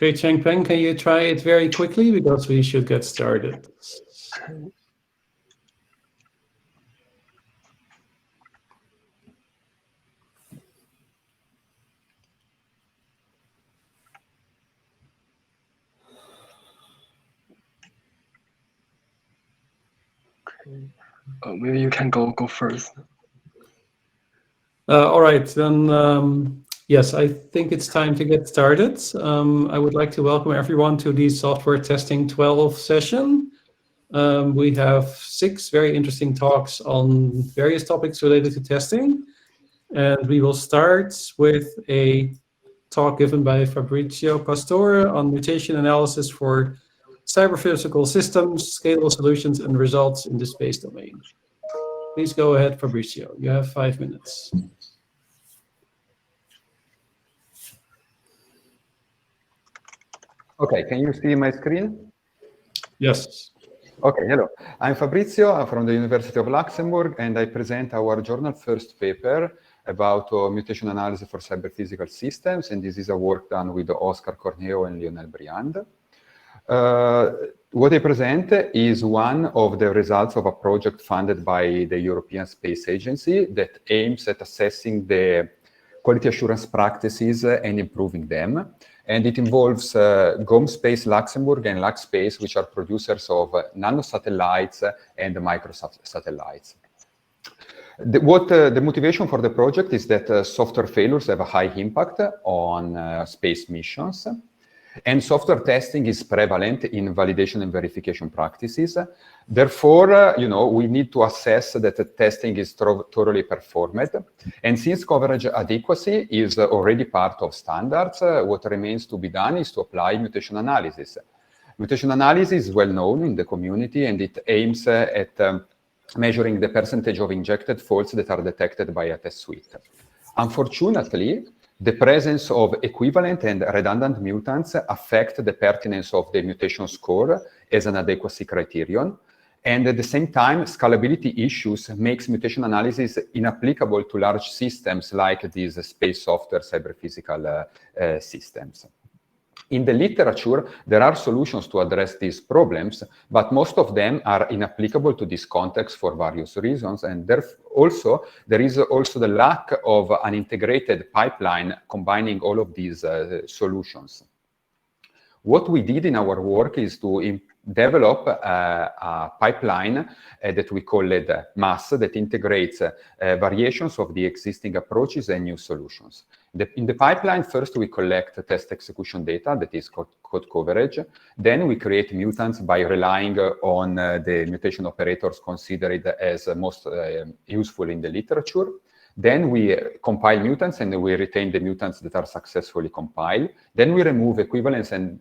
Okay, Changpeng, can you try it very quickly because we should get started? Okay. Maybe you can go first. All right, then yes, I think it's time to get started. I would like to welcome everyone to the Software Testing 12 session. We have 6 very interesting talks on various topics related to testing. And we will start with a talk given by Fabrizio Pastore on mutation analysis for cyber-physical systems, scalable solutions, and results in the space domain. Please go ahead, Fabrizio. You have 5 minutes. Okay, can you see my screen? Yes. Okay, hello. I'm Fabrizio. I'm from the University of Luxembourg, and I present our journal first paper about mutation analysis for cyber-physical systems, and this is a work done with Oscar Corneo and Lionel Briand. What I present is one of the results of a project funded by the European Space Agency that aims at assessing the quality assurance practices and improving them. And it involves GomSpace Luxembourg and LuxSpace, which are producers of nanosatellites and microsatellites. The motivation for the project is that software failures have a high impact on space missions. And software testing is prevalent in validation and verification practices. Therefore, we need to assess that the testing is thoroughly performed. And since coverage adequacy is already part of standards, what remains to be done is to apply mutation analysis. Mutation analysis is well known in the community, and it aims at measuring the percentage of injected faults that are detected by a test suite. Unfortunately, the presence of equivalent and redundant mutants affect the pertinence of the mutation score as an adequacy criterion. And at the same time, scalability issues makes mutation analysis inapplicable to large systems like these space software cyber-physical systems. In the literature, there are solutions to address these problems, but most of them are inapplicable to this context for various reasons. And there is also the lack of an integrated pipeline combining all of these solutions. What we did in our work is to develop a pipeline that we call it MAS, that integrates variations of the existing approaches and new solutions. In the pipeline, first we collect test execution data, that is code coverage. Then we create mutants by relying on the mutation operators considered as most useful in the literature. Then we compile mutants and we retain the mutants that are successfully compiled. Then we remove equivalent and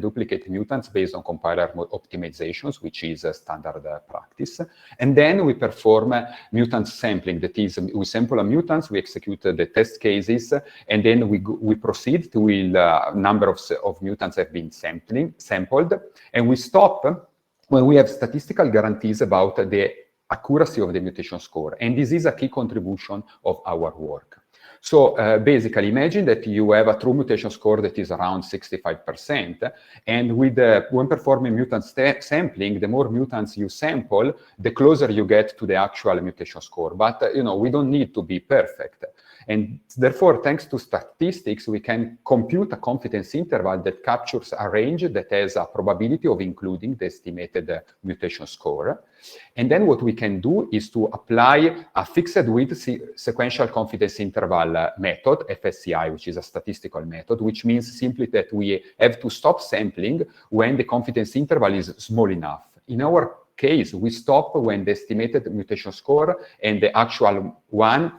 duplicate mutants based on compiler optimizations, which is a standard practice. And then we perform mutant sampling. That is, we sample a mutants, we execute the test cases, and then we proceed to a number of mutants have been sampled, and we stop when we have statistical guarantees about the accuracy of the mutation score. And this is a key contribution of our work. So basically, imagine that you have a true mutation score that is around 65%. And when performing mutant sampling, the more mutants you sample, the closer you get to the actual mutation score. But we don't need to be perfect. And therefore, thanks to statistics, we can compute a confidence interval that captures a range that has a probability of including the estimated mutation score. And then what we can do is to apply a fixed width sequential confidence interval method, FSCI, which is a statistical method, which means simply that we have to stop sampling when the confidence interval is small enough. In our case, we stop when the estimated mutation score and the actual one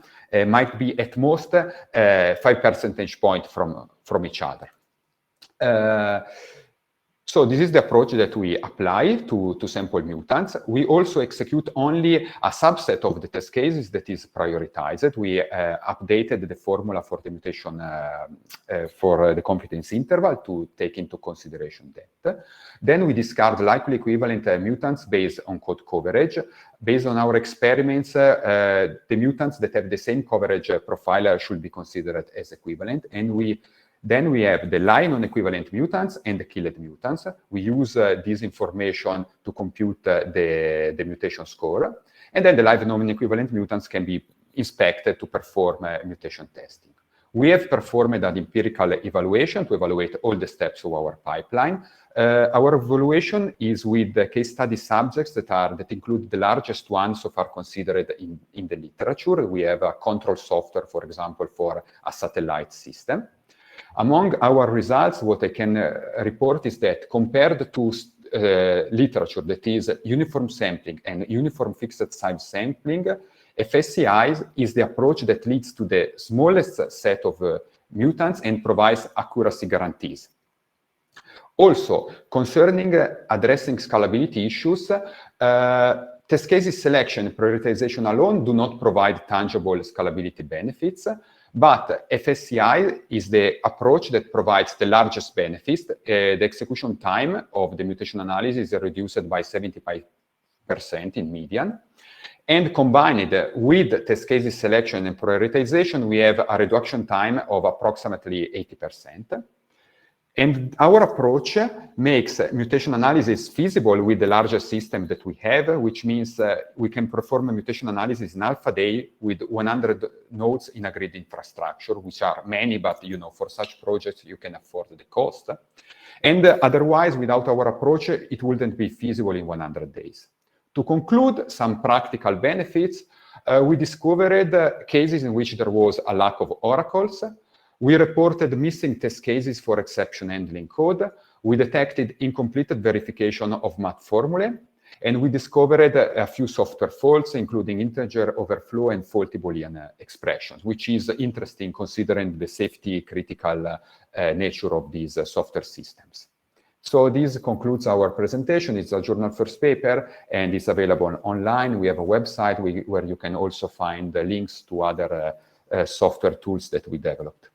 might be at most 5 percentage points from each other. So this is the approach that we apply to sample mutants. We also execute only a subset of the test cases that is prioritized. We updated the formula for the mutation for the confidence interval to take into consideration that. Then we discard likely equivalent mutants based on code coverage. Based on our experiments, the mutants that have the same coverage profile should be considered as equivalent, and we Then we have the live non-equivalent mutants and the killed mutants. We use this information to compute the mutation score. And then the live non-equivalent mutants can be inspected to perform mutation testing. We have performed an empirical evaluation to evaluate all the steps of our pipeline. Our evaluation is with the case study subjects that include the largest ones so far considered in the literature. We have a control software, for example, for a satellite system. Among our results, what I can report is that compared to literature that is uniform sampling and uniform fixed size sampling, FSCI is the approach that leads to the smallest set of mutants and provides accuracy guarantees. Also, concerning addressing scalability issues, test cases selection and prioritization alone do not provide tangible scalability benefits, but FSCI is the approach that provides the largest benefits. The execution time of the mutation analysis is reduced by 75% in median. And combined with test cases selection and prioritization, we have a reduction time of approximately 80%. And our approach makes mutation analysis feasible with the largest system that we have, which means we can perform a mutation analysis in half a day with 100 nodes in a grid infrastructure, which are many, but for such projects, you can afford the cost. And otherwise, without our approach, it wouldn't be feasible in 100 days. To conclude, some practical benefits, we discovered cases in which there was a lack of oracles. We reported missing test cases for exception handling code. We detected incomplete verification of math formulae. And we discovered a few software faults, including integer overflow and faulty Boolean expressions, which is interesting considering the safety critical nature of these software systems. So this concludes our presentation. It's a journal first paper and it's available online. We have a website where you can also find the links to other software tools that we developed.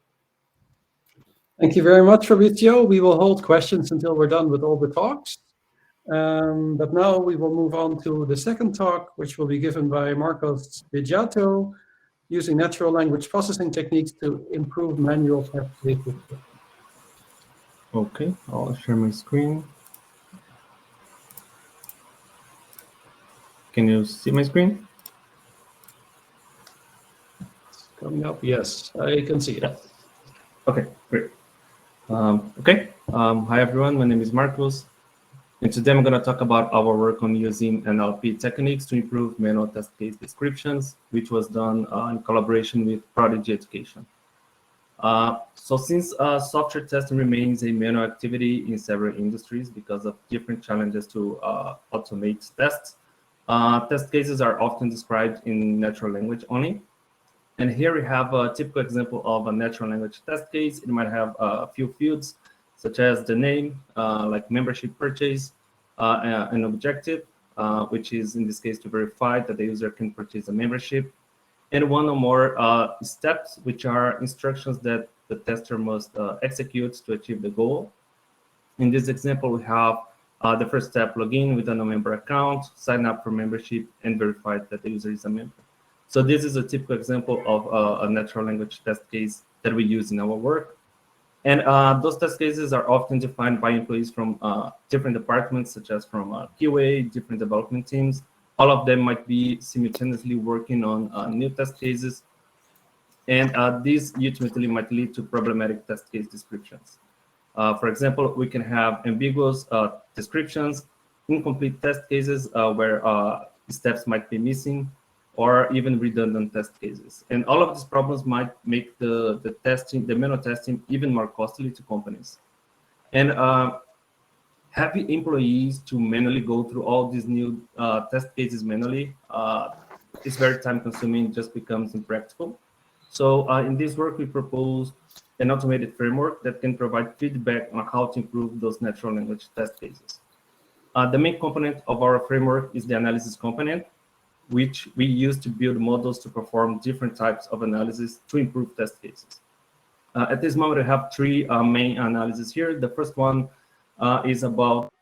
Thank you very much, Fabrizio. We will hold questions until we're done with all the talks. But now we will move on to the second talk, which will be given by Marcos Begiato, using natural language processing techniques to improve manual test cases. Okay, I'll share my screen. Can you see my screen? It's coming up, yes, I can see it. Yeah. Okay, great. Hi everyone, my name is Marcos. And today I'm going to talk about our work on using NLP techniques to improve manual test case descriptions, which was done in collaboration with Prodigy Education. So since software testing remains a manual activity in several industries because of different challenges to automate tests, test cases are often described in natural language only. And here we have a typical example of a natural language test case. It might have a few fields, such as the name, like membership purchase, an objective, which is in this case to verify that the user can purchase a membership, and one or more steps, which are instructions that the tester must execute to achieve the goal. In this example, we have the first step, login with a non-member account, sign up for membership, and verify that the user is a member. So this is a typical example of a natural language test case that we use in our work. And those test cases are often defined by employees from different departments, such as from QA, different development teams. All of them might be simultaneously working on new test cases. And these ultimately might lead to problematic test case descriptions. For example, we can have ambiguous descriptions, incomplete test cases where steps might be missing, or even redundant test cases. And all of these problems might make the manual testing even more costly to companies. And having employees to manually go through all these new test cases manually is very time consuming, just becomes impractical. So in this work, we propose an automated framework that can provide feedback on how to improve those natural language test cases. The main component of our framework is the analysis component, which we use to build models to perform different types of analysis to improve test cases. At this moment, I have three main analyses here. The first one is about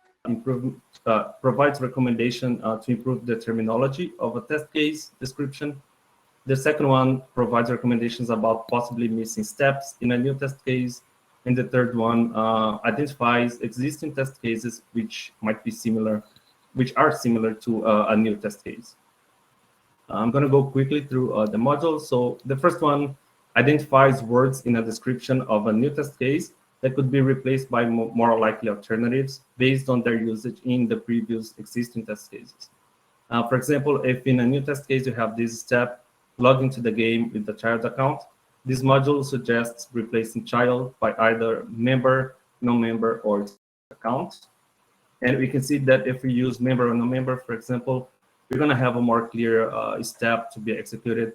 provides recommendation to improve the terminology of a test case description. The second one provides recommendations about possibly missing steps in a new test case. And the third one identifies existing test cases which are similar to a new test case. I'm going to go quickly through the modules. So the first one identifies words in a description of a new test case that could be replaced by more likely alternatives based on their usage in the previous existing test cases. For example, if in a new test case you have this step, log into the game with the child account, this module suggests replacing child by either member, no member, or account. And we can see that if we use member or no member, for example, we're going to have a more clear step to be executed,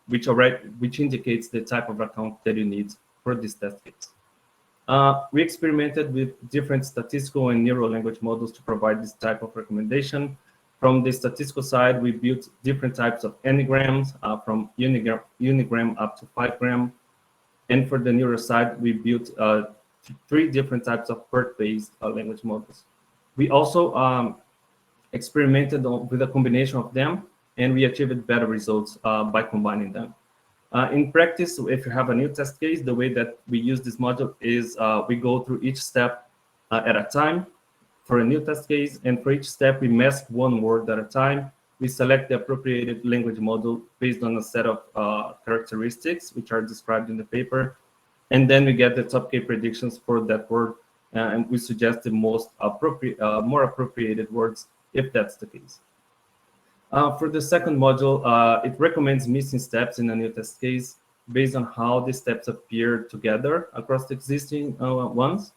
which indicates the type of account that you need for this test case. We experimented with different statistical and neural language models to provide this type of recommendation. From the statistical side, we built different types of n-grams from unigram up to 5 gram. And for the neural side, we built 3 different types of PERT-based language models. We also experimented with a combination of them, and we achieved better results by combining them. In practice, if you have a new test case, the way that we use this module is we go through each step at a time for a new test case, and for each step, we mask one word at a time. We select the appropriate language model based on a set of characteristics, which are described in the paper, and then we get the top K predictions for that word, and we suggest the most appropriate, more appropriated words if that's the case. For the second module, it recommends missing steps in a new test case based on how the steps appear together across the existing ones.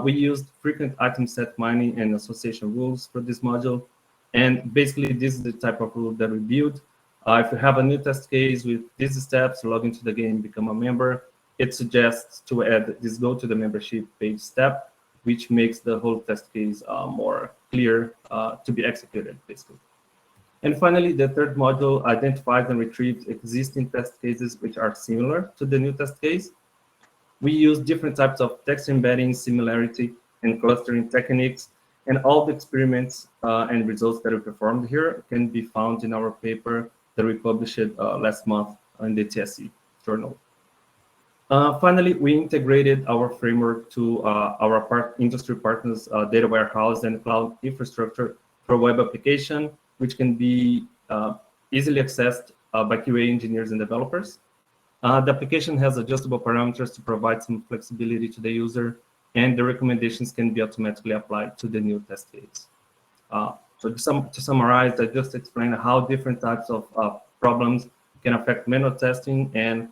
We used frequent item set mining and association rules for this module. And basically, this is the type of rule that we build. If you have a new test case with these steps, log into the game, become a member, it suggests to add this go to the membership page step, which makes the whole test case more clear to be executed, basically. And finally, the third module identifies and retrieves existing test cases which are similar to the new test case. We use different types of text embedding, similarity, and clustering techniques, and all the experiments and results that we performed here can be found in our paper that we published last month in the TSE journal. Finally, we integrated our framework to our industry partners' data warehouse and cloud infrastructure for web application, which can be easily accessed by QA engineers and developers. The application has adjustable parameters to provide some flexibility to the user, and the recommendations can be automatically applied to the new test case. So to summarize, I just explained how different types of problems can affect manual testing, and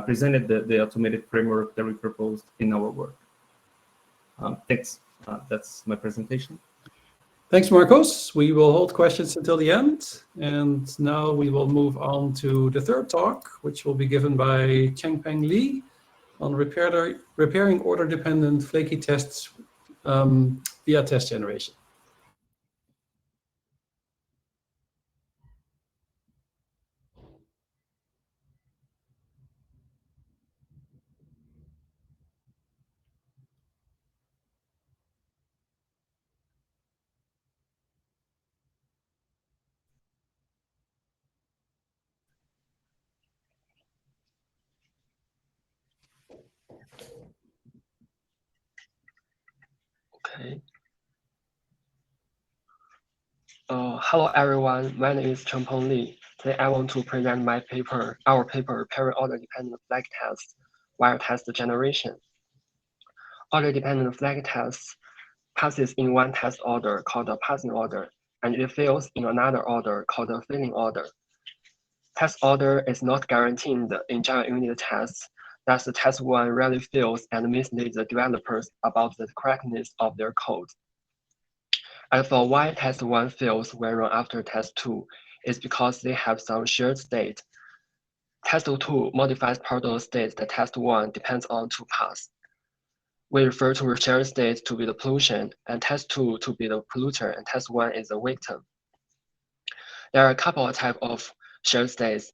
presented the automated framework that we proposed in our work. Thanks. That's my presentation. Thanks, Marcos. We will hold questions until the end. And now we will move on to the third talk, which will be given by Changpeng Li on repairing order-dependent flaky tests via test generation. Okay. Hello everyone, my name is Changpeng Li. Today I want to present our paper, repairing order-dependent flag tests via test generation. Order-dependent flag tests passes in one test order called a passing order, and it fails in another order called a failing order. Test order is not guaranteed in Java unit tests, thus the test 1 rarely fails and misleads the developers about the correctness of their code. And for why test 1 fails when run after test 2 is because they have some shared state. Test 2 modifies part of the state that test 1 depends on to pass. We refer to shared state to be the pollution, and test 2 to be the polluter, and test 1 is the victim. There are a couple of types of shared states.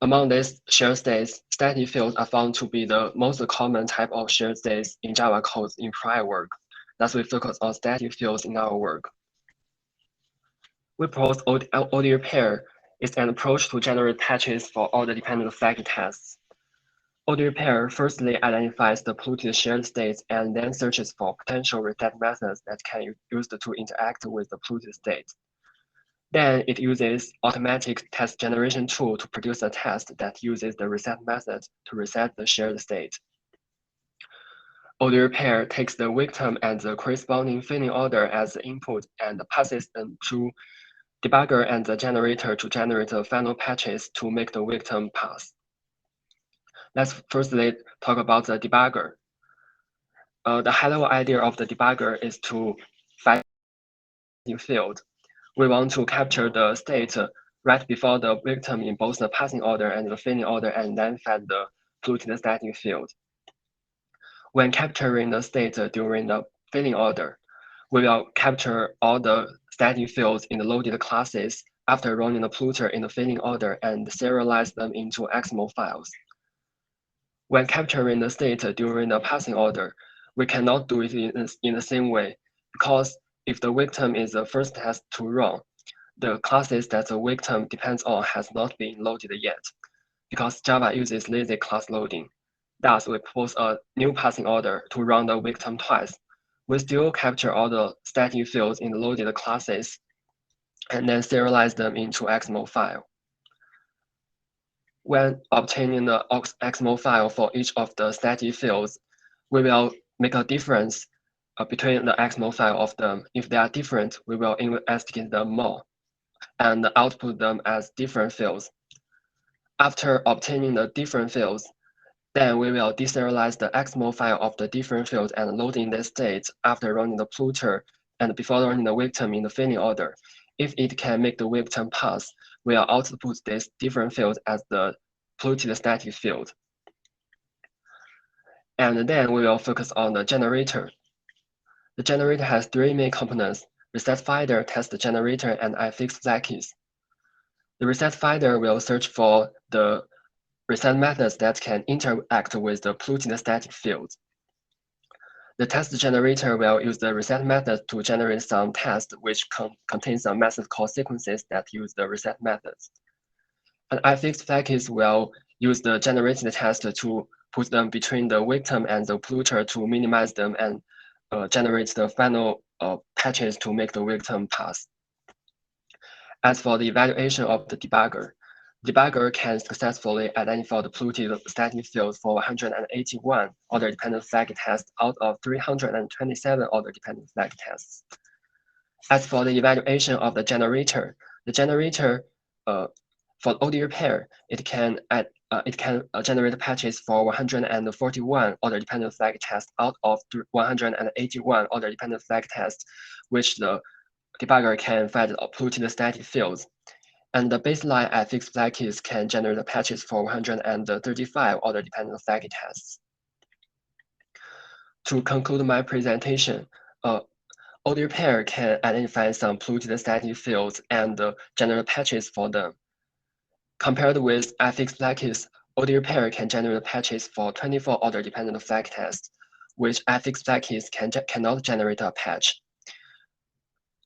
Among these shared states, static fields are found to be the most common type of shared states in Java code in prior work. Thus, we focus on static fields in our work. We propose OD repair is an approach to generate patches for order-dependent flag tests. ODRepair firstly identifies the polluted shared states and then searches for potential reset methods that can be used to interact with the polluted state. Then it uses automatic test generation tool to produce a test that uses the reset method to reset the shared state. ODRepair takes the victim and the corresponding failing order as the input and passes them to debugger and the generator to generate the final patches to make the victim pass. Let's firstly talk about the debugger. The high-level idea of the debugger is to find the field. We want to capture the state right before the victim in both the passing order and the failing order, and then fed the polluted static field. When capturing the state during the failing order, we will capture all the static fields in the loaded classes after running the polluter in the failing order and serialize them into XML files. When capturing the state during the passing order, we cannot do it in the same way, because if the victim is the first test to run, the classes that the victim depends on has not been loaded yet, because Java uses lazy class loading. Thus, we propose a new passing order to run the victim twice. We still capture all the static fields in the loaded classes and then serialize them into XML file. When obtaining the XML file for each of the static fields, we will make a difference between the XML file of them. If they are different, we will investigate them more and output them as different fields. After obtaining the different fields, then we will deserialize the XML file of the different fields and loading the state after running the polluter and before running the victim in the failing order. If it can make the victim pass, we will output these different fields as the polluted static field. And then we will focus on the generator. The generator has three main components: reset finder, test generator, and ifix flag keys. The reset finder will search for the reset methods that can interact with the polluted static fields. The test generator will use the reset method to generate some tests which contain some method call sequences that use the reset methods. And ifix flag keys will use the generated test to put them between the victim and the polluter to minimize them and generate the final patches to make the victim pass. As for the evaluation of the debugger can successfully identify the polluted static fields for 181 order-dependent flag tests out of 327 order-dependent flag tests. As for the evaluation of the generator for ODRepair, it can generate patches for 141 order-dependent flag tests out of 181 order-dependent flag tests, which the debugger can find polluted static fields. And the baseline ifix flag keys can generate patches for 135 order-dependent flag tests. To conclude my presentation, ODRepair can identify some polluted static fields and generate patches for them. Compared with ifix flag keys, ODRepair can generate patches for 24 order-dependent flag tests, which ifix flag keys cannot generate a patch.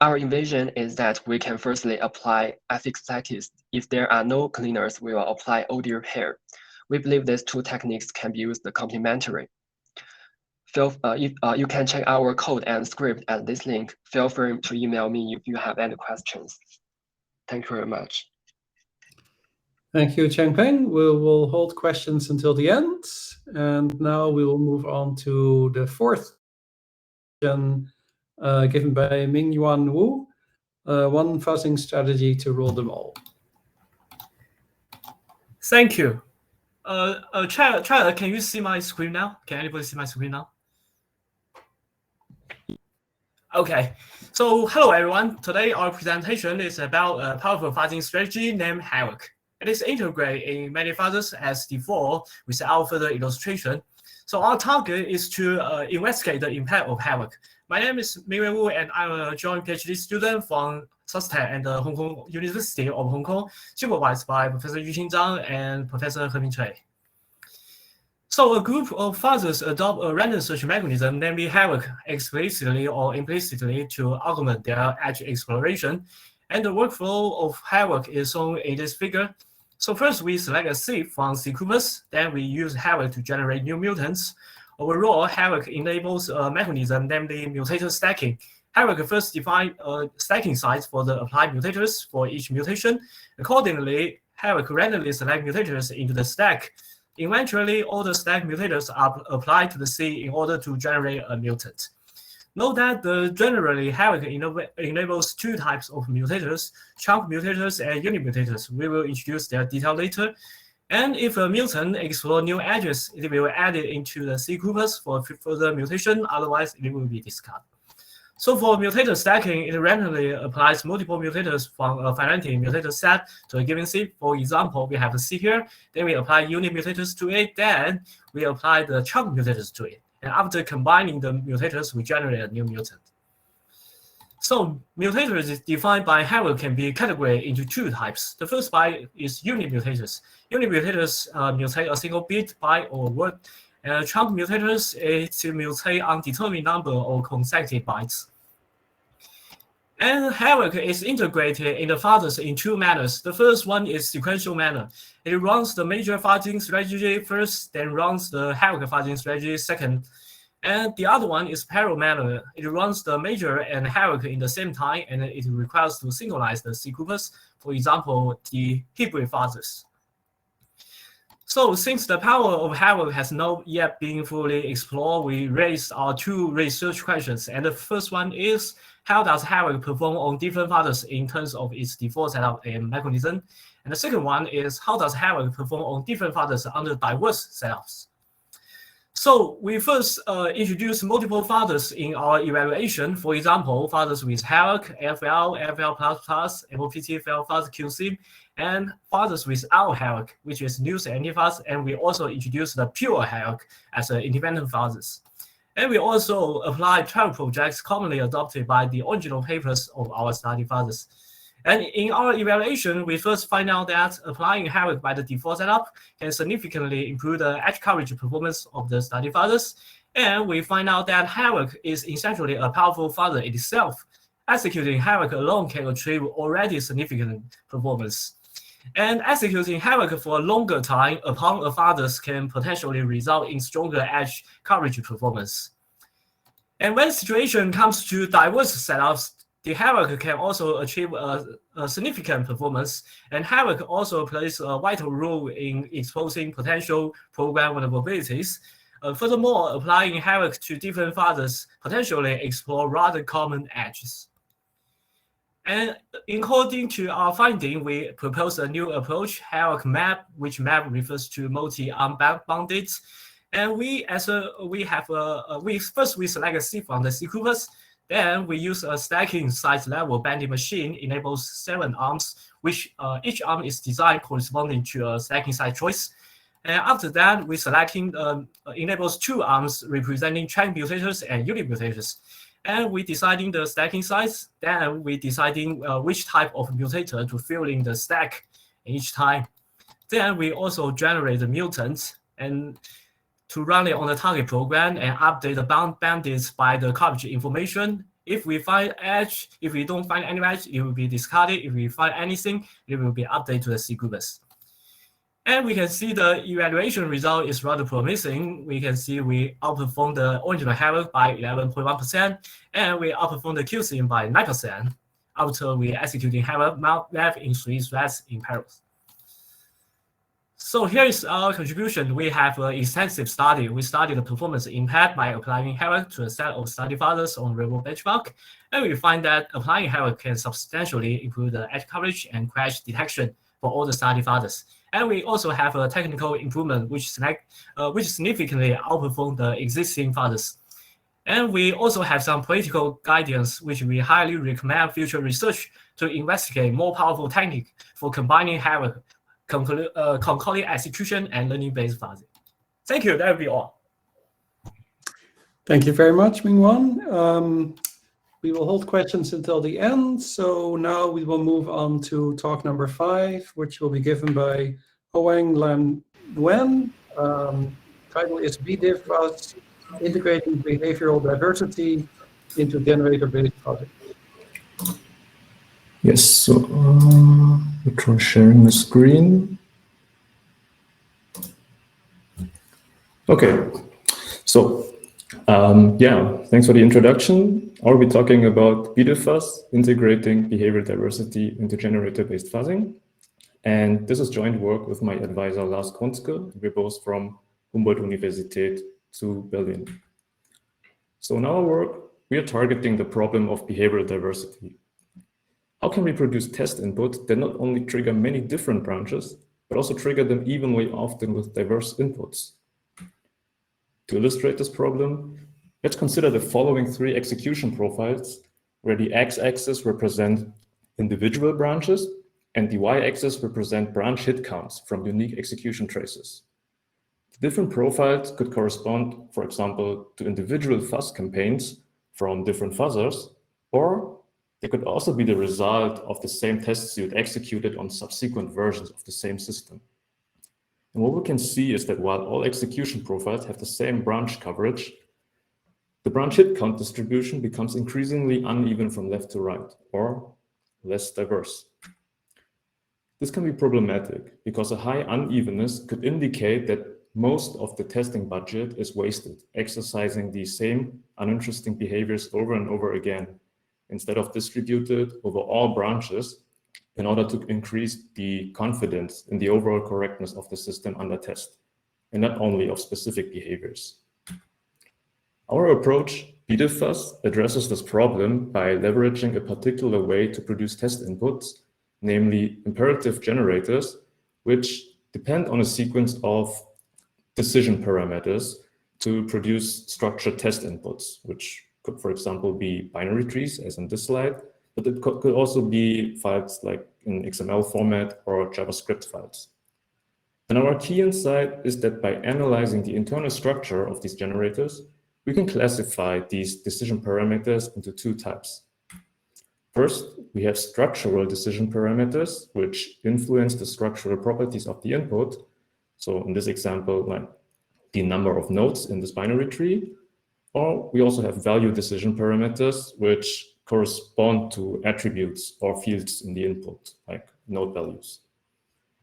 Our vision is that we can firstly apply ifix flag keys. If there are no cleaners, we will apply ODRepair. We believe these two techniques can be used complementary. You can check our code and script at this link. Feel free to email me if you have any questions. Thank you very much. Thank you, Changpeng. We will hold questions until the end. And now we will move on to the fourth question given by Mingyuan Wu, one fuzzing strategy to rule them all. Thank you. Tyler, can you see my screen now? Can anybody see my screen now? Okay, so hello everyone. Today our presentation is about a powerful fuzzing strategy named Havoc. It is integrated in many fuzzers as default without further illustration. So our target is to investigate the impact of Havoc. My name is Mingyuan Wu, and I'm a joint PhD student from SOSTECH and the Hong Kong University of Hong Kong, supervised by Professor Yuxin Zhang and Professor Heming Cui. So a group of fuzzers adopt a random search mechanism, namely Havoc, explicitly or implicitly to augment their edge exploration. And the workflow of Havoc is shown in this figure. So first, we select a seed from C-Corpus, then we use Havoc to generate new mutants. Overall, Havoc enables a mechanism, namely mutator stacking. Havoc first defines a stacking size for the applied mutators for each mutation. Accordingly, Havoc randomly selects mutators into the stack. Eventually, all the stack mutators are applied to the seed in order to generate a mutant. Note that generally Havoc enables two types of mutators, chunk mutators and unit mutators. We will introduce their detail later. And if a mutant explores new edges, it will add it into the C-Corpus for further mutation, otherwise it will be discarded. So for mutator stacking, it randomly applies multiple mutators from a finite mutator set to a given seed. For example, we have a seed here, then we apply unit mutators to it, then we apply the chunk mutators to it. And after combining the mutators, we generate a new mutant. So mutators defined by Havoc can be categorized into two types. The first type is unit mutators. Unit mutators mutate a single bit, byte, or word. And chunk mutators is to mutate undetermined number or consecutive bytes. And Havoc is integrated in the fathers in two manners. The first one is sequential manner. It runs the major fuzzying strategy first, then runs the Havoc fuzzying strategy second. And the other one is parallel manner. It runs the major and Havoc in the same time, and it requires to synchronize the C-Corpus, for example, the hybrid fathers. So since the power of Havoc has not yet been fully explored, we raised our two research questions. And the first one is, how does Havoc perform on different fathers in terms of its default setup and mechanism? And the second one is, how does Havoc perform on different fathers under diverse setups? So we first introduced multiple fathers in our evaluation. For example, fathers with Havoc, FL, FL++, MOPT, FL, QSIM, and fathers without Havoc, which is news and antifuzz, and we also introduced the pure Havoc as independent fathers. And we also applied 12 projects commonly adopted by the original papers of our study fathers. And in our evaluation, we first find out that applying Havoc by the default setup can significantly improve the edge coverage performance of the study fathers. And we find out that Havoc is essentially a powerful father itself. Executing Havoc alone can achieve already significant performance. And executing Havoc for a longer time upon a fathers can potentially result in stronger edge coverage performance. And when the situation comes to diverse setups, the Havoc can also achieve a significant performance, and Havoc also plays a vital role in exposing potential program vulnerabilities. Furthermore, applying Havoc to different fathers potentially explore rather common edges. And according to our finding, we propose a new approach, Havoc map, which map refers to multi-unbounded. And we select a seed from the C-Corpus. Then we use a stacking size level banding machine, enables 7 arms, which each arm is designed corresponding to a stacking size choice. And after that, we selecting enables 2 arms representing chunk mutators and unit mutators. And we deciding the stacking size. Then we deciding which type of mutator to fill in the stack each time. Then we also generate the mutants and to run it on the target program and update the bandits by the coverage information. If we find edge, if we don't find any edge, it will be discarded. If we find anything, it will be updated to the C-Corpus. And we can see the evaluation result is rather promising. We can see we outperform the original Havoc by 11.1%, and we outperform the QSIM by 9% after we executing Havoc map in 3 threads in parallel. So here is our contribution. We have an extensive study. We studied the performance impact by applying Havoc to a set of study fathers on real benchmark. And we find that applying Havoc can substantially improve the edge coverage and crash detection for all the study fathers. And we also have a technical improvement which significantly outperform the existing fathers. And we also have some political guidance which we highly recommend future research to investigate more powerful technique for combining Havoc, concurrent execution, and learning-based fuzzing. Thank you. That will be all. Thank you very much, Mingwan. We will hold questions until the end. So now we will move on to talk number 5, which will be given by Hoang Lan Nguyen. Title is BDiff, Integrating Behavioral Diversity into Generator-Based Projects. Yes, so we try sharing the screen. Okay, so yeah, thanks for the introduction. I'll be talking about BDFuzz, integrating behavior diversity into generator-based fuzzing. And this is joint work with my advisor, Lars Kunzke. We're both from Humboldt-Universität zu Berlin. So in our work, we are targeting the problem of behavioral diversity. How can we produce test inputs that not only trigger many different branches, but also trigger them evenly often with diverse inputs? To illustrate this problem, let's consider the following 3 execution profiles, where the x-axis represent individual branches and the y-axis represent branch hit counts from unique execution traces. The different profiles could correspond, for example, to individual fuzz campaigns from different fuzzers, or they could also be the result of the same test suite executed on subsequent versions of the same system. And what we can see is that while all execution profiles have the same branch coverage, the branch hit count distribution becomes increasingly uneven from left to right, or less diverse. This can be problematic because a high unevenness could indicate that most of the testing budget is wasted, exercising these same uninteresting behaviors over and over again, instead of distributed over all branches in order to increase the confidence in the overall correctness of the system under test, and not only of specific behaviors. Our approach, BDFuzz, addresses this problem by leveraging a particular way to produce test inputs, namely imperative generators, which depend on a sequence of decision parameters to produce structured test inputs, which could, for example, be binary trees, as in this slide, but it could also be files like in XML format or JavaScript files. And our key insight is that by analyzing the internal structure of these generators, we can classify these decision parameters into 2 types. First, we have structural decision parameters, which influence the structural properties of the input. So in this example, like the number of nodes in this binary tree. Or we also have value decision parameters, which correspond to attributes or fields in the input, like node values.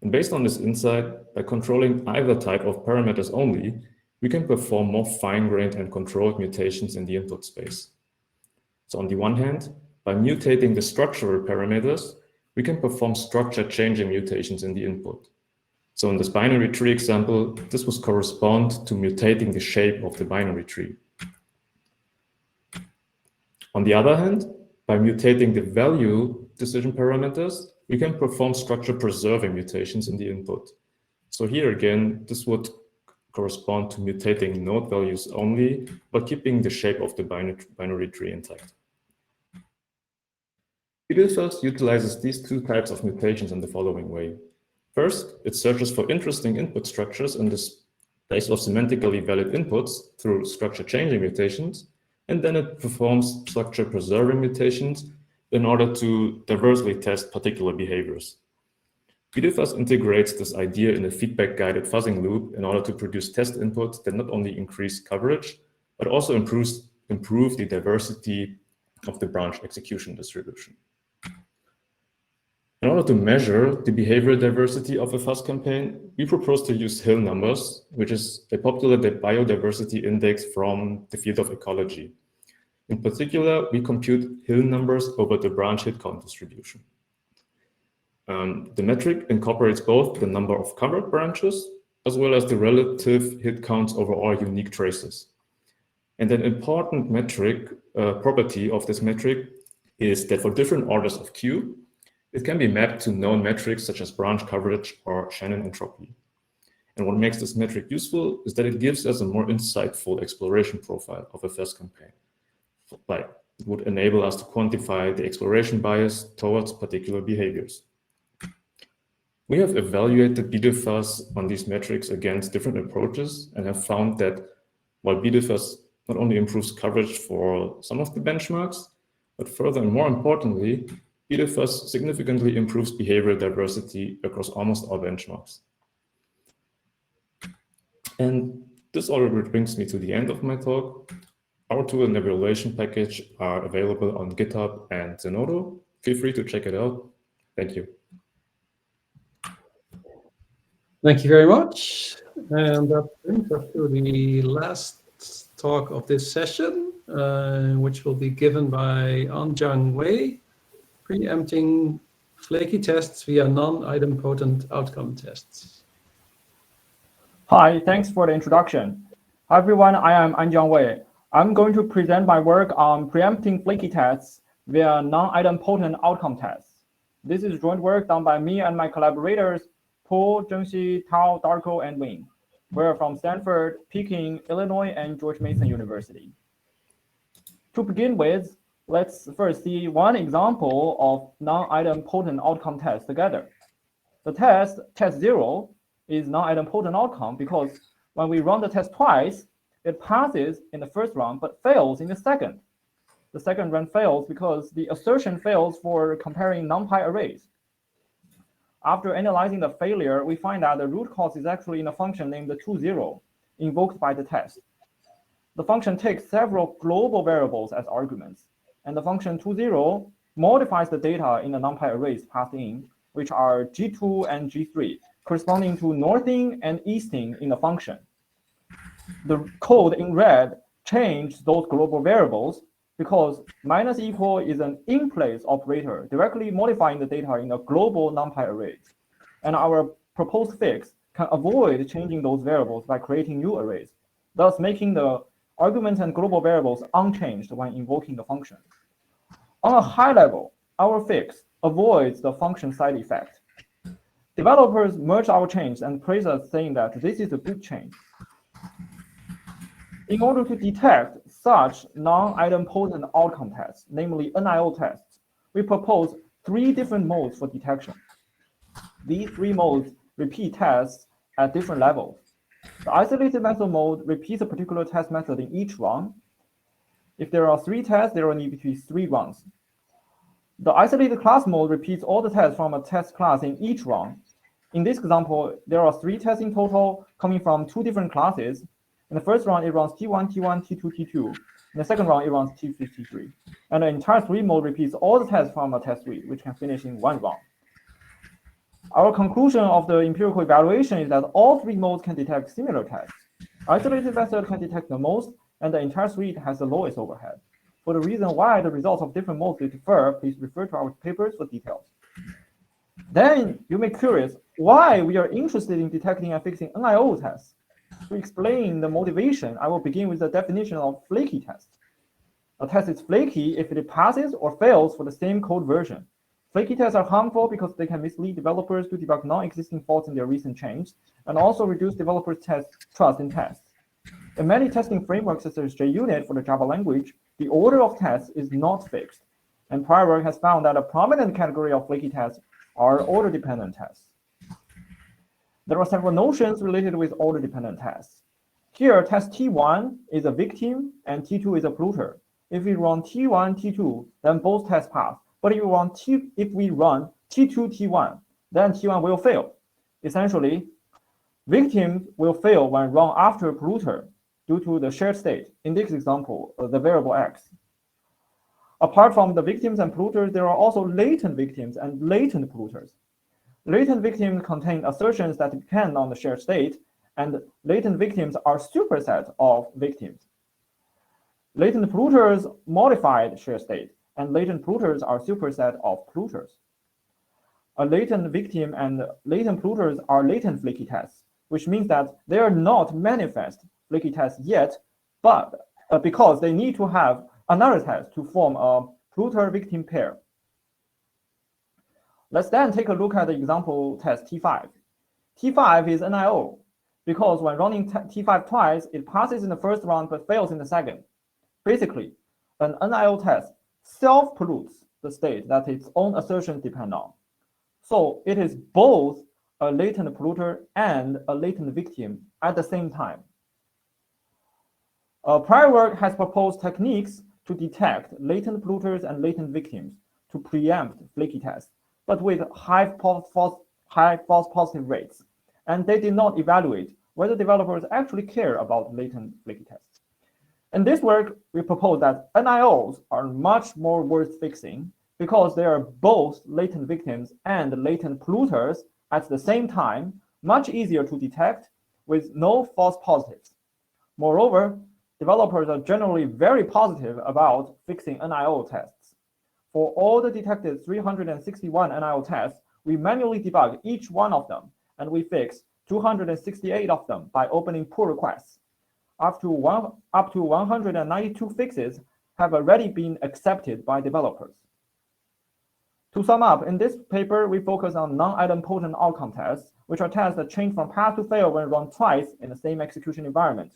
And based on this insight, by controlling either type of parameters only, we can perform more fine-grained and controlled mutations in the input space. So on the one hand, by mutating the structural parameters, we can perform structure-changing mutations in the input. So in this binary tree example, this would correspond to mutating the shape of the binary tree. On the other hand, by mutating the value decision parameters, we can perform structure-preserving mutations in the input. So here again, this would correspond to mutating node values only, but keeping the shape of the binary tree intact. BDFuzz utilizes these 2 types of mutations in the following way. First, it searches for interesting input structures in the space of semantically valid inputs through structure-changing mutations, and then it performs structure-preserving mutations in order to diversely test particular behaviors. BDFuzz integrates this idea in a feedback-guided fuzzing loop in order to produce test inputs that not only increase coverage, but also improve the diversity of the branch execution distribution. In order to measure the behavioral diversity of a fuzz campaign, we propose to use Hill numbers, which is a popular biodiversity index from the field of ecology. In particular, we compute Hill numbers over the branch hit count distribution. The metric incorporates both the number of covered branches as well as the relative hit counts over all unique traces. And an important metric property of this metric is that for different orders of Q, it can be mapped to known metrics such as branch coverage or Shannon entropy. And what makes this metric useful is that it gives us a more insightful exploration profile of a fuzz campaign. Like, it would enable us to quantify the exploration bias towards particular behaviors. We have evaluated BDFuzz on these metrics against different approaches and have found that while BDFuzz not only improves coverage for some of the benchmarks, but further and more importantly, BDFuzz significantly improves behavioral diversity across almost all benchmarks. And this already brings me to the end of my talk. Our tool and evaluation package are available on GitHub and Zenodo. Feel free to check it out. Thank you. Thank you very much. And that brings us to the last talk of this session, which will be given by Anjiang Wei, preempting flaky tests via non-idempotent outcome tests. Hi, thanks for the introduction. Hi everyone, I am Anjiang Wei. I'm going to present my work on preempting flaky tests via non-idempotent outcome tests. This is joint work done by me and my collaborators, Paul, Zhengxi, Tao, Darko, and Wing. We're from Stanford, Peking, Illinois, and George Mason University. To begin with, let's first see one example of non-idempotent outcome test together. The test 0, is non-idempotent outcome because when we run the test twice, it passes in the first run but fails in the second. The second run fails because the assertion fails for comparing NumPy arrays. After analyzing the failure, we find that the root cause is actually in a function named 20 invoked by the test. The function takes several global variables as arguments, and the function 20 modifies the data in the NumPy arrays passed in, which are G2 and G3, corresponding to northing and easting in the function. The code in red changed those global variables because minus equal is an in-place operator directly modifying the data in a global NumPy array. And our proposed fix can avoid changing those variables by creating new arrays, thus making the arguments and global variables unchanged when invoking the function. On a high level, our fix avoids the function side effect. Developers merge our change and praise us, saying that this is a good change. In order to detect such non-idempotent outcome tests, namely NIO tests, we propose 3 different modes for detection. These 3 modes repeat tests at different levels. The isolated method mode repeats a particular test method in each run. If there are 3 tests, there will need to be 3 runs. The isolated class mode repeats all the tests from a test class in each run. In this example, there are 3 tests in total coming from 2 different classes. In the first run, it runs T1, T1, T2, T2. In the second run, it runs T3, T3. And the entire 3 mode repeats all the tests from a test suite, which can finish in 1 run. Our conclusion of the empirical evaluation is that all 3 modes can detect similar tests. Isolated method can detect the most, and the entire suite has the lowest overhead. For the reason why the results of different modes differ, please refer to our papers for details. Then you may be curious why we are interested in detecting and fixing NIO tests. To explain the motivation, I will begin with the definition of flaky test. A test is flaky if it passes or fails for the same code version. Flaky tests are harmful because they can mislead developers to debug non-existing faults in their recent change, and also reduce developers' trust in tests. In many testing frameworks such as JUnit for the Java language, the order of tests is not fixed, and prior work has found that a prominent category of flaky tests are order-dependent tests. There are several notions related with order-dependent tests. Here, test T1 is a victim and T2 is a polluter. If we run T1, T2, then both tests pass. But if we run T2, T1, then T1 will fail. Essentially, victims will fail when run after polluter due to the shared state. In this example, the variable X. Apart from the victims and polluters, there are also latent victims and latent polluters. Latent victims contain assertions that depend on the shared state, and latent victims are supersets of victims. Latent polluters modified shared state, and latent polluters are superset of polluters. A latent victim and latent polluters are latent flaky tests, which means that they are not manifest flaky tests yet, but because they need to have another test to form a polluter-victim pair. Let's then take a look at the example test T5. T5 is NIO, because when running T5 twice, it passes in the first round but fails in the second. Basically, an NIO test self-pollutes the state that its own assertions depend on. So it is both a latent polluter and a latent victim at the same time. Prior work has proposed techniques to detect latent polluters and latent victims to preempt flaky tests, but with high false positive rates. And they did not evaluate whether developers actually care about latent flaky tests. In this work, we propose that NIOs are much more worth fixing because they are both latent victims and latent polluters at the same time, much easier to detect with no false positives. Moreover, developers are generally very positive about fixing NIO tests. For all the detected 361 NIO tests, we manually debug each one of them, and we fix 268 of them by opening pull requests. Up to 192 fixes have already been accepted by developers. To sum up, in this paper, we focus on non-idempotent outcome tests, which are tests that change from pass to fail when run twice in the same execution environment.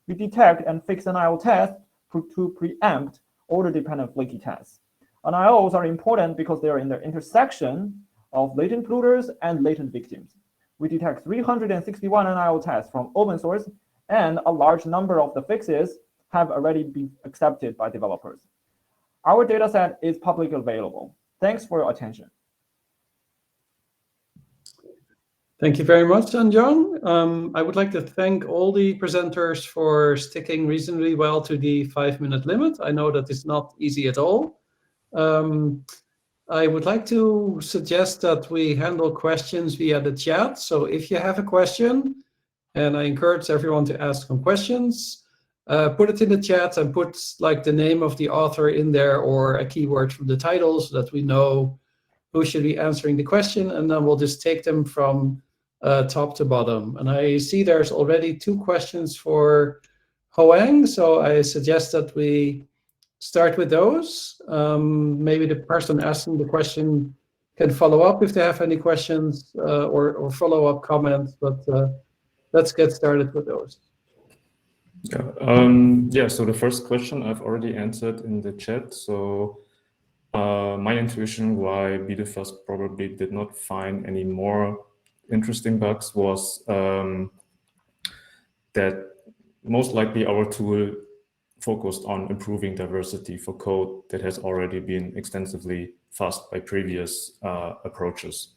We detect and fix NIO tests to preempt order-dependent flaky tests. NIOs are important because they are in the intersection of latent polluters and latent victims. We detect 361 NIO tests from open source, and a large number of the fixes have already been accepted by developers. Our dataset is publicly available. Thanks for your attention. Thank you very much, Anjong. I would like to thank all the presenters for sticking reasonably well to the 5-minute limit. I know that it's not easy at all. I would like to suggest that we handle questions via the chat. So if you have a question, and I encourage everyone to ask some questions, put it in the chat and put like the name of the author in there or a keyword from the title so that we know who should be answering the question, and then we'll just take them from top to bottom. And I see there's already 2 questions for Hoang, so I suggest that we start with those. Maybe the person asking the question can follow up if they have any questions or follow-up comments, but let's get started with those. Yeah, so the first question I've already answered in the chat. So my intuition why BDFAS probably did not find any more interesting bugs was that most likely our tool focused on improving diversity for code that has already been extensively fuzzed by previous approaches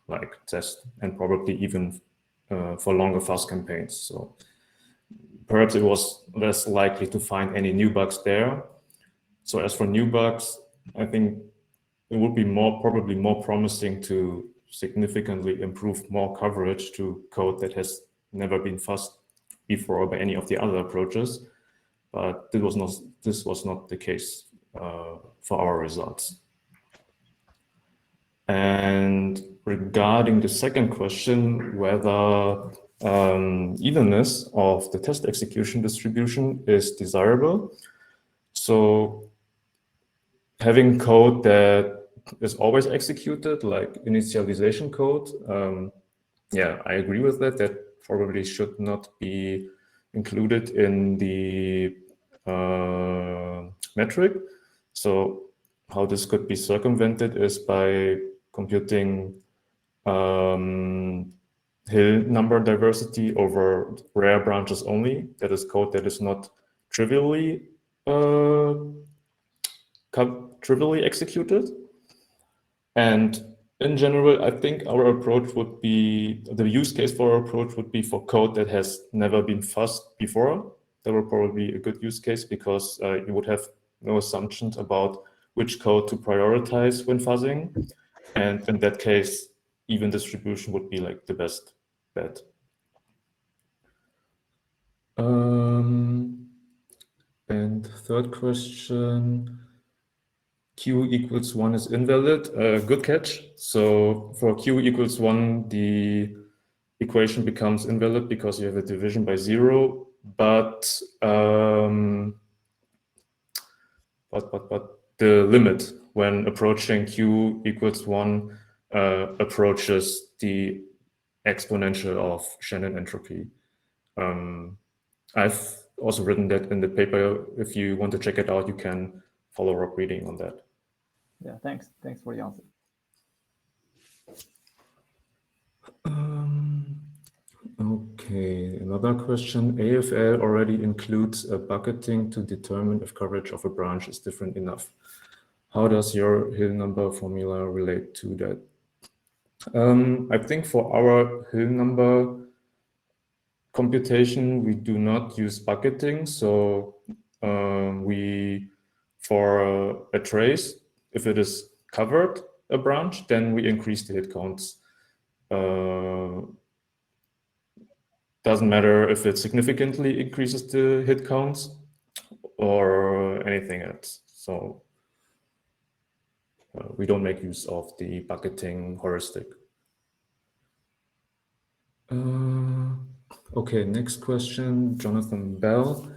like test and probably even for longer fuzz campaigns. So perhaps it was less likely to find any new bugs there. So as for new bugs, I think it would be probably more promising to significantly improve more coverage to code that has never been fuzzed before by any of the other approaches. But this was not the case for our results. And regarding the second question, whether evenness of the test execution distribution is desirable. So having code that is always executed, like initialization code, yeah, I agree with that. That probably should not be included in the metric. So how this could be circumvented is by computing Hill number diversity over rare branches only. That is code that is not trivially executed. And in general, I think our approach would be, the use case for our approach would be for code that has never been fuzzed before. That would probably be a good use case because you would have no assumptions about which code to prioritize when fuzzing. And in that case, even distribution would be like the best bet. And third question, Q equals 1 is invalid. Good catch. So for Q equals 1, the equation becomes invalid because you have a division by 0. But the limit when approaching Q equals 1 approaches the exponential of Shannon entropy. I've also written that in the paper. If you want to check it out, you can follow up reading on that. Yeah, thanks. Thanks for the answer. Okay, another question. AFL already includes a bucketing to determine if coverage of a branch is different enough. How does your Hill number formula relate to that? I think for our Hill number computation, we do not use bucketing. So for a trace, if it is covered a branch, then we increase the hit counts doesn't matter if it significantly increases the hit counts or anything else. So we don't make use of the bucketing heuristic. Okay, next question, Jonathan Bell.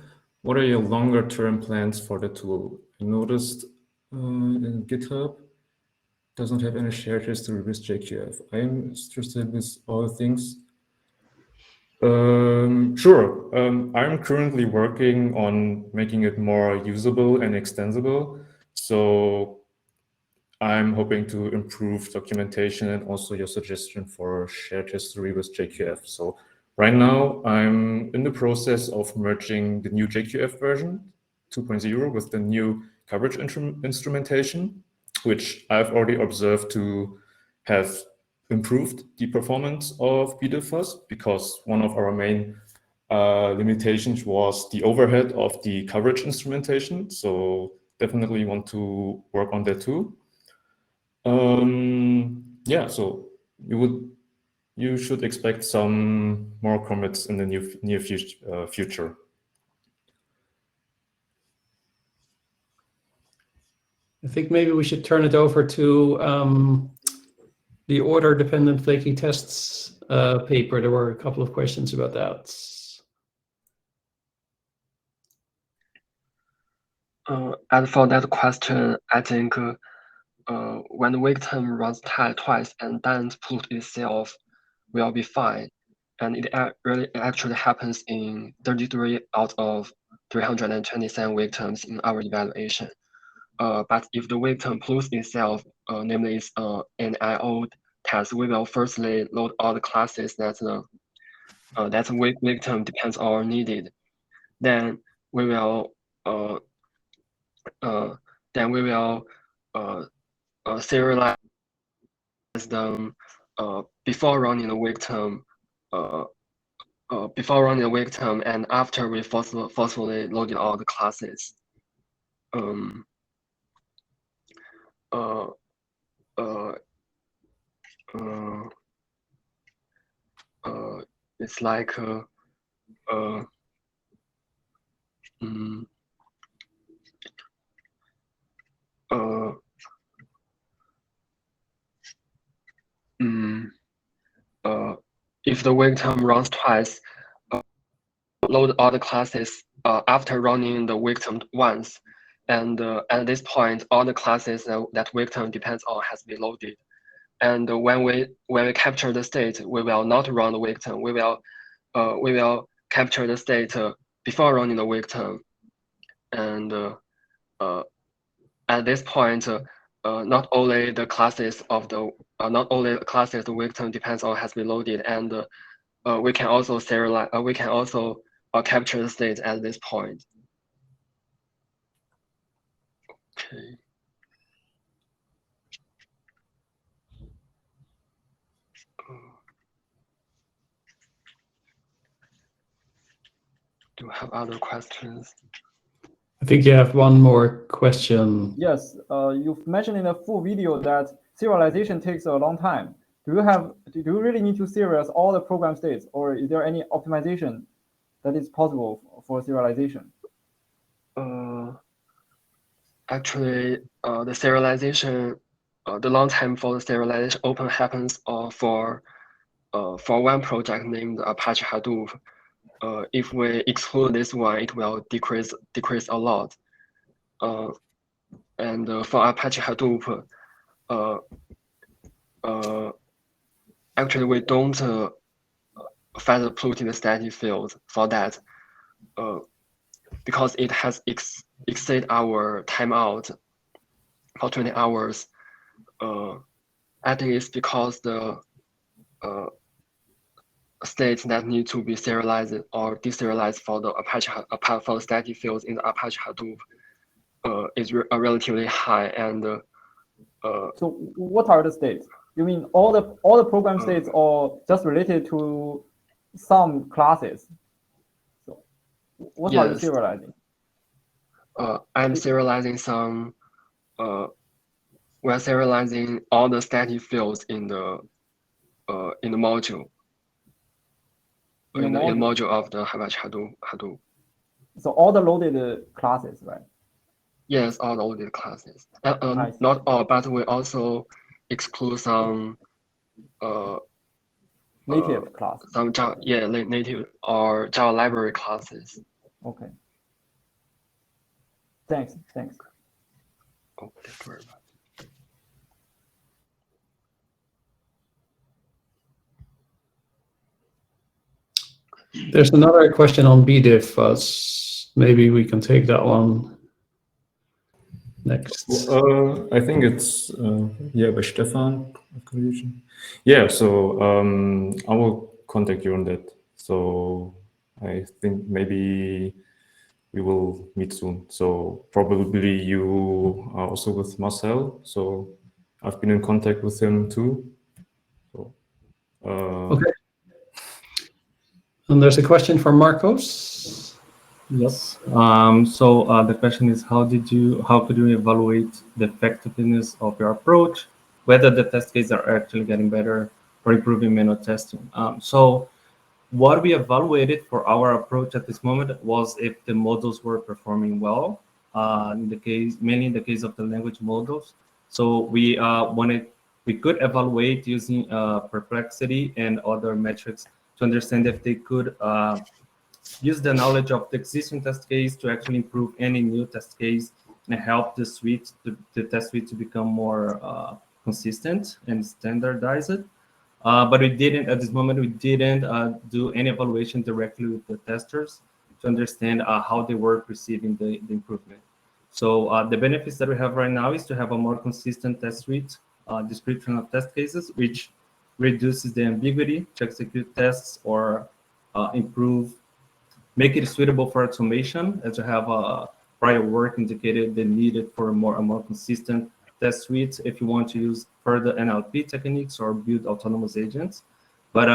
What are your longer term plans for the tool? I noticed in GitHub doesn't have any shared history with JQF. I'm interested with all things. Sure. I'm currently working on making it more usable and extensible. So I'm hoping to improve documentation and also your suggestion for shared history with JQF. So right now I'm in the process of merging the new JQF version 2.0 with the new coverage instrumentation, which I've already observed to have improved the performance of BDFUS, because one of our main limitations was the overhead of the coverage instrumentation. So definitely want to work on that too. Yeah, so you should expect some more commits in the near future. I think maybe we should turn it over to the order-dependent flaky tests paper. There were a couple of questions about that. And for that question, I think when the victim runs twice and doesn't put itself, will be fine. And it really actually happens in 33 out of 327 victims in our evaluation. But if the victim proves itself, namely it's an IO test, we will firstly load all the classes that the victim depends on needed. Then we will serialize them before running the victim, and after we forcefully loaded all the classes. It's like if the victim runs twice, load all the classes after running the victim once, and at this point, all the classes that victim depends on has been loaded. And when we capture the state, we will not run the victim. We will capture the state before running the victim, and at this point, not only the classes the victim depends on has been loaded, and we can also serialize. We can also capture the state at this point. Okay. Do you have other questions? I think you have one more question. Yes, you've mentioned in the full video that serialization takes a long time. Do you really need to serialize all the program states, or is there any optimization that is possible for serialization? Actually, the serialization, the long time for the serialization open happens for one project named Apache Hadoop. If we exclude this one, it will decrease a lot. And for Apache Hadoop, actually we don't further polluting the static field for that, because it has exceed our timeout for 20 hours. I think it's because the states that need to be serialized or deserialized for the for the static fields in the Apache Hadoop is relatively high. And so what are the states? You mean all the program states, or just related to some classes? So what are you serializing? I'm serializing some. We're serializing all the static fields in the module. in the module of the Apache Hadoop. So all the loaded classes, right? Yes, all the loaded classes. Nice. Not all, but we also exclude some Native class. some Java, native or Java library classes. Okay. Thanks. Oh, thank you very much. There's another question on BDiff. Maybe we can take that one next. I think it's by Stefan. Yeah, so I will contact you on that. So I think maybe we will meet soon. So probably you are also with Marcel. So I've been in contact with him too. So, okay. And there's a question from Marcos. Yes. So the question is, how could you evaluate the effectiveness of your approach, whether the test cases are actually getting better or improving manual testing? So what we evaluated for our approach at this moment was if the models were performing well. Mainly in the case of the language models. So we could evaluate using Perplexity and other metrics to understand if they could use the knowledge of the existing test case to actually improve any new test case and help the test suite to become more consistent and standardized. But we didn't, at this moment, do any evaluation directly with the testers to understand how they were perceiving the improvement. So the benefits that we have right now is to have a more consistent test suite description of test cases, which reduces the ambiguity to execute tests or make it suitable for automation, as to have prior work indicated the needed for a more consistent test suite if you want to use further NLP techniques or build autonomous agents. But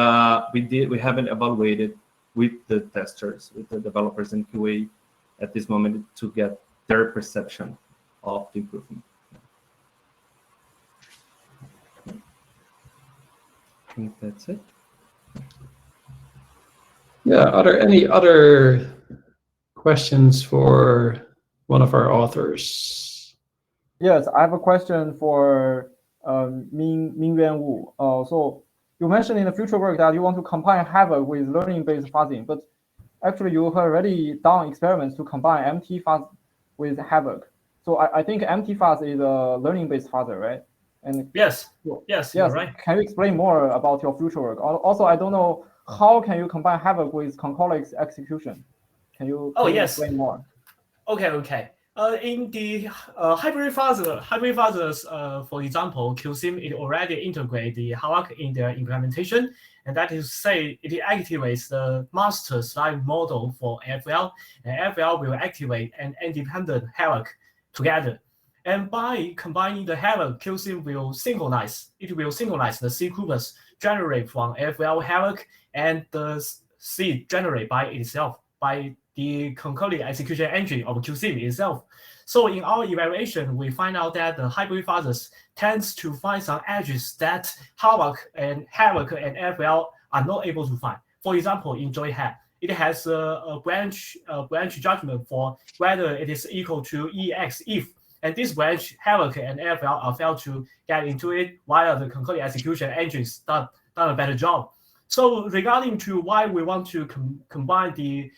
we haven't evaluated with the testers, with the developers and QA at this moment to get their perception of the improvement. I think that's it. Yeah, are there any other questions for one of our authors? Yes, I have a question for Mingyuan Wu. So you mentioned in the future work that you want to combine Havoc with learning-based fuzzing, but actually you have already done experiments to combine MT-fuzz with Havoc. So I think MT-fuzz is a learning-based fuzzer, right? And yes, you're right. Can you explain more about your future work? Also, I don't know, how can you combine Havoc with concurrent execution? Can you explain more? Okay. In the hybrid fuzzers, for example, QSIM, it already integrates the Havoc in their implementation, and that is to say, it activates the master slave model for FL, and FL will activate an independent Havoc together. And by combining the Havoc, QSIM will synchronize. It will synchronize the C corpus generated from FL Havoc and the C generated by itself by the concurrent execution engine of QSIM itself. So in our evaluation, we find out that the hybrid fuzzers tends to find some edges that Havoc and FL are not able to find. For example, in JoyHat, it has a branch judgment for whether it is equal to EX if, and this branch Havoc and FL are failed to get into it, while the concurrent execution engines done a better job. So regarding to why we want to combine the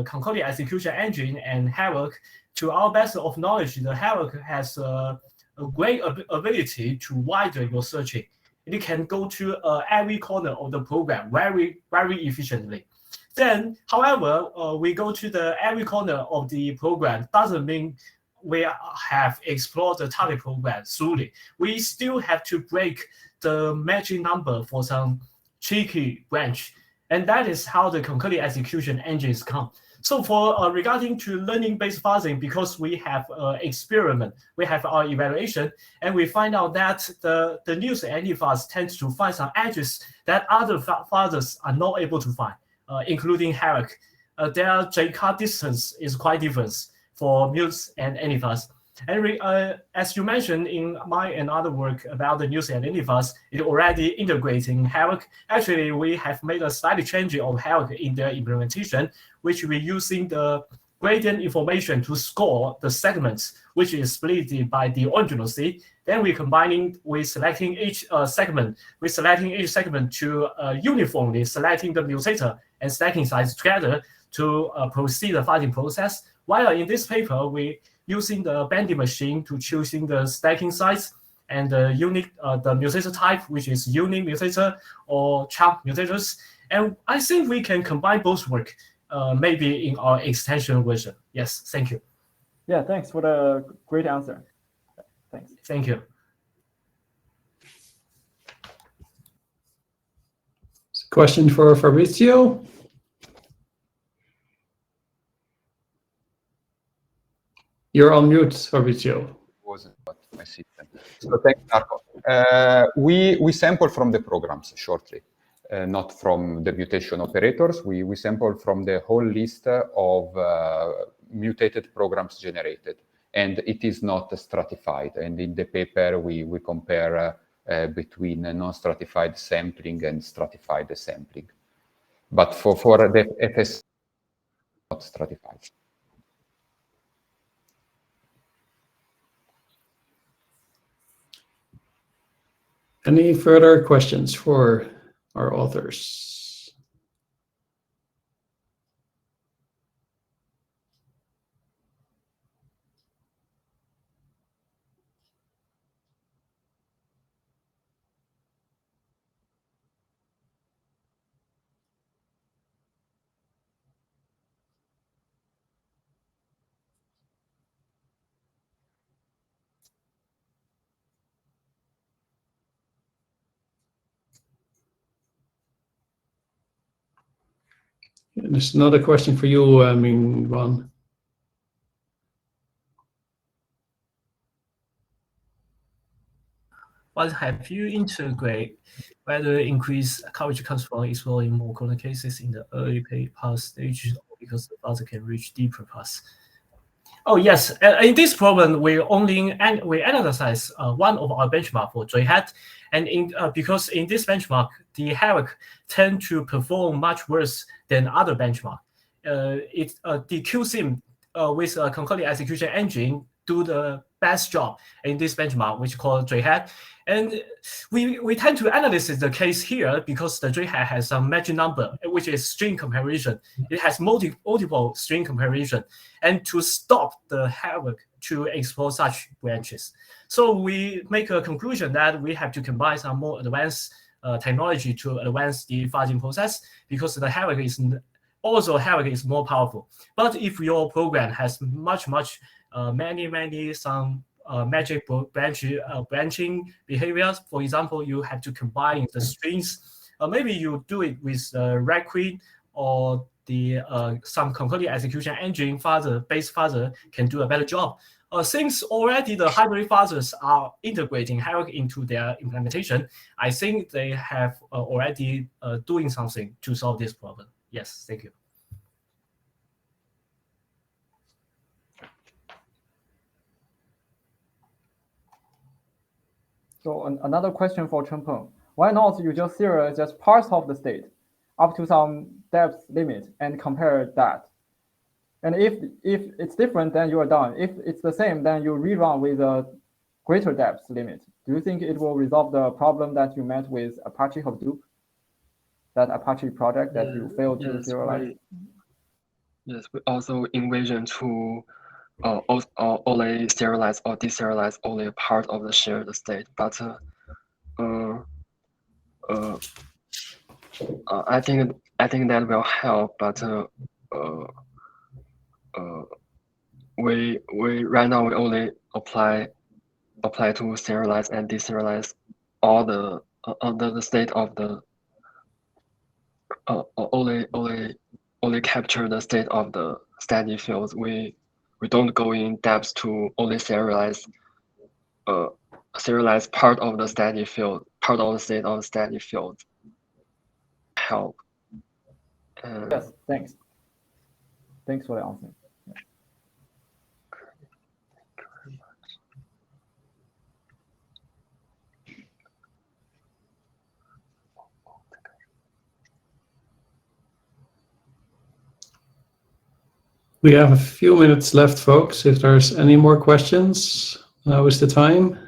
concurrent execution engine and Havoc, to our best of knowledge, the Havoc has a great ability to widen your searching. It can go to every corner of the program very, very efficiently. Then, however, we go to the every corner of the program doesn't mean we have explored the target program thoroughly. We still have to break the magic number for some tricky branch, and that is how the concurrent execution engines come. So for regarding to learning-based fuzzing, because we have experiment, we have our evaluation, and we find out that the news anti-fuzz tends to find some edges that other fuzzers are not able to find, including Havoc. Their J-card distance is quite different for Muse and anti-fuzz. And as you mentioned in my and other work about the news identifiers, it already integrating HAWK. Actually, we have made a slight change of HAWK in their implementation, which we're using the gradient information to score the segments, which is split by the originalcy. Then we're combining with selecting each segment. We're selecting each segment to uniformly selecting the mutator and stacking size together to proceed the fighting process. While in this paper, we using the banding machine to choosing the stacking size and the unique the mutator type, which is unique mutator or chunk mutators. And I think we can combine both work maybe in our extension version. Yes, thank you. Yeah, thanks for the great answer. Thanks. Thank you. Question for Fabrizio. You're on mute, Fabrizio. Wasn't my system. So thanks, Marco. We sample from the programs shortly, not from the mutation operators. We sample from the whole list of mutated programs generated, and it is not stratified. And in the paper, we compare between non-stratified sampling and stratified sampling. But for the FS, not stratified. Any further questions for our authors? And there's another question for you, Ming-Wan. What have you integrate whether increase coverage comes from exploring more corner cases in the early pass stages or because the browser can reach deeper paths? Oh yes, in this problem we analyze one of our benchmark for JHAT, and because in this benchmark the HAWK tend to perform much worse than other benchmark. The QSIM with a concurrent execution engine do the best job in this benchmark, which called JHAT. And we tend to analyze the case here because the JHAT has some magic number, which is string comparison. It has multiple string comparison, and to stop the HAWK to explore such branches. So we make a conclusion that we have to combine some more advanced technology to advance the fuzzing process because the HAWK is also HAWK is more powerful. But if your program has many some magic branching behaviors, for example, you have to combine the strings. Maybe you do it with Requiem or the some concurrent execution engine base fuzzer can do a better job. Since already the hybrid fuzzers are integrating HAWK into their implementation, I think they have already doing something to solve this problem. Yes, thank you. So another question for Chengpeng. Why not you just serialize just parts of the state up to some depth limit and compare that? And if it's different, then you are done. If it's the same, then you rerun with a greater depth limit. Do you think it will resolve the problem that you met with Apache Hadoop, that Apache project that you failed to serialize? Yes, we also envision to only serialize or deserialize only a part of the shared state, but I think that will help. But we right now we only apply to serialize and deserialize all the state of the only capture the state of the steady fields. We don't go in depth to only serialize part of the steady field, part of the state of the steady field. Help. Yes, thanks. Thanks for the answer. We have a few minutes left, folks. If there's any more questions, now is the time.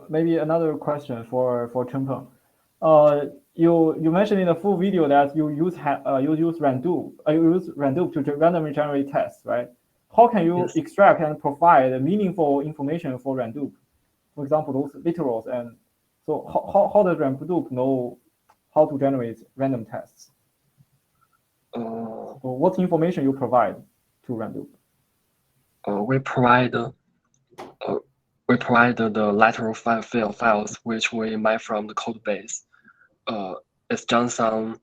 Maybe another question for Chengpeng. You mentioned in the full video that you use Rendup to randomly generate tests, right? How can you Yes. extract and provide meaningful information for Rendup? For example, those literals, and so how does Rendup know how to generate random tests? So what information you provide to Rendup? We provide the lateral files which we mine from the code base. It's done some.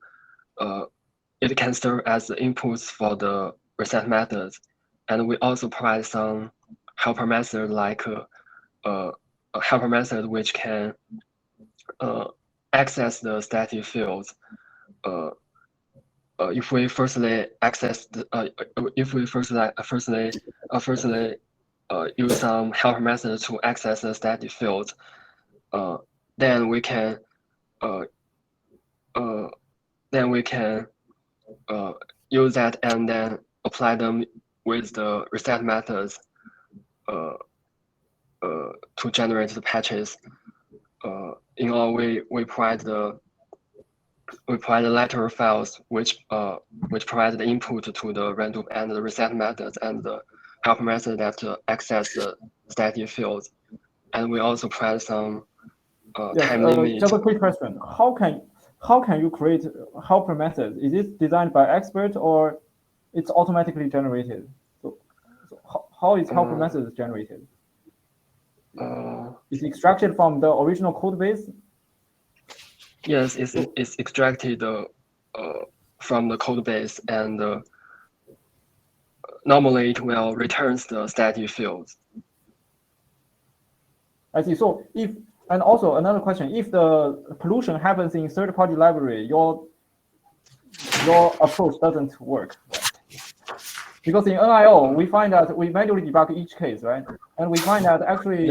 It can serve as the inputs for the reset methods, and we also provide some helper method like a helper method which can access the static fields. If we firstly access the, if we firstly use some helper method to access the static fields, then we can use that and then apply them with the reset methods to generate the patches. In all, we provide the lateral files which provide the input to the Rendup and the reset methods and the helper method that access the static fields, and we also provide some time limit. Just a quick question: How can you create helper methods? Is it designed by expert or it's automatically generated? So how is helper methods generated? Is it extracted from the original code base? Yes, it's extracted from the code base, and normally it will returns the static fields. I see. So and also another question: if the pollution happens in third-party library, your approach doesn't work. Because in NIO, we find that we manually debug each case, right? And we find that actually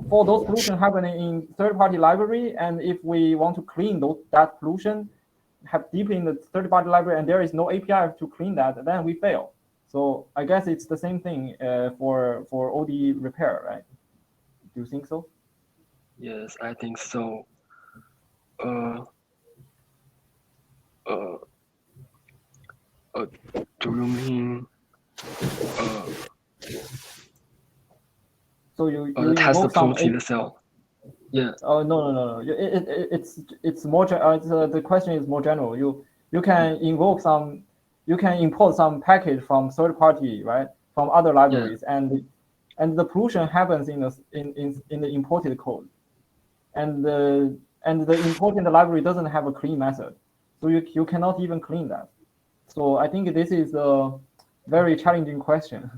for those pollution happening in third-party library, and if we want to clean that pollution, have deeply in the third-party library, and there is no API to clean that, then we fail. So I guess it's the same thing for OD repair, right? Do you think so? Yes, I think so. Do you mean so you test the invoke some polluted cell? Yeah. Oh no. It's more. The question is more general. You can invoke some. You can import some package from third party, right? From other libraries, and the pollution happens in the imported code, and the imported library doesn't have a clean method, so you cannot even clean that. So I think this is a very challenging question,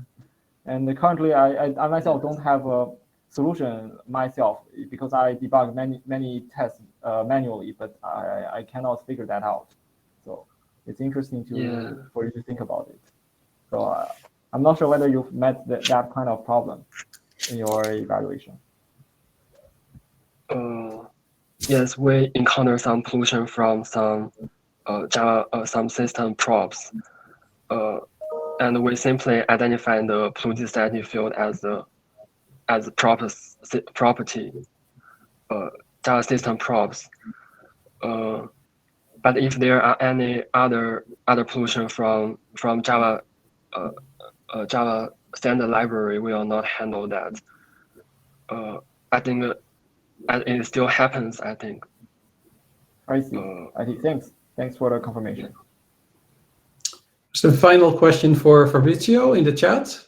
and currently I myself don't have a solution myself because I debug many tests manually, but I cannot figure that out. So it's interesting for you to think about it. So I'm not sure whether you've met that kind of problem in your evaluation. Yes, we encounter some pollution from some Java, some system props, and we simply identify the polluted static field as the property, Java system props. But if there are any other pollution from Java Java standard library, we will not handle that. I think it still happens. I think. I see. Thanks for the confirmation. Just a final question for Fabrizio in the chat.